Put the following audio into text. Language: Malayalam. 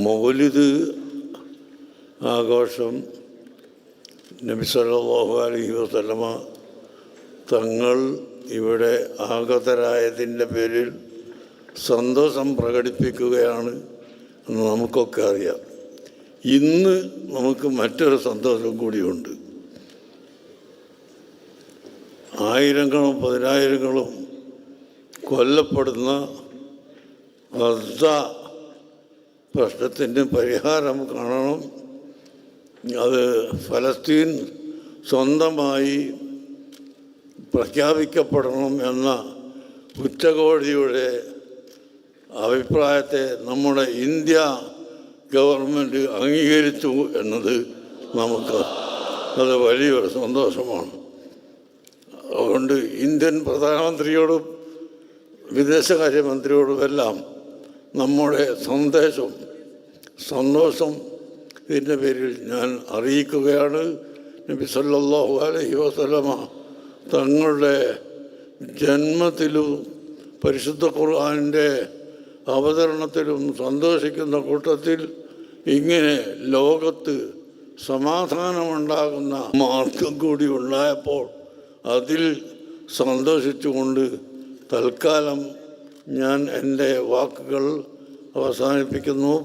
മൗലിദ് ആഘോഷം നബി സല്ലല്ലാഹു അലൈഹി വസല്ലമ തങ്ങൾ ഇവിടെ ആഗതരായതിൻ്റെ പേരിൽ സന്തോഷം പ്രകടിപ്പിക്കുകയാണ് എന്ന് നമുക്കൊക്കെ അറിയാം. ഇന്ന് നമുക്ക് മറ്റൊരു സന്തോഷം കൂടിയുണ്ട്. ആയിരങ്ങളും പതിനായിരങ്ങളും കൊല്ലപ്പെടുന്ന ഗസ പ്രശ്നത്തിന് പരിഹാരം കാണണം. അത് ഫലസ്തീൻ സ്വന്തമായി പ്രഖ്യാപിക്കപ്പെടണം എന്ന ഉച്ചകോടിയുടെ അഭിപ്രായത്തെ നമ്മുടെ ഇന്ത്യ ഗവൺമെൻറ് അംഗീകരിച്ചു എന്നത് അത് വലിയൊരു സന്തോഷമാണ്. അതുകൊണ്ട് ഇന്ത്യൻ പ്രധാനമന്ത്രിയോടും വിദേശകാര്യമന്ത്രിയോടുമെല്ലാം നമ്മുടെ സന്തോഷം ഇതിൻ്റെ പേരിൽ ഞാൻ അറിയിക്കുകയാണ്. നബി സല്ലല്ലാഹു അലൈഹി വസല്ലമ തങ്ങളുടെ ജന്മത്തിലും പരിശുദ്ധ ഖുർആനിൻ്റെ അവതരണത്തിലും സന്തോഷിക്കുന്ന കൂട്ടത്തിൽ ഇങ്ങനെ ലോകത്ത് സമാധാനമുണ്ടാകുന്ന മാർഗം കൂടി ഉണ്ടായപ്പോൾ അതിൽ സന്തോഷിച്ചുകൊണ്ട് തൽക്കാലം ഞാൻ എൻ്റെ വാക്കുകൾ അവസാനിപ്പിക്കുന്നു.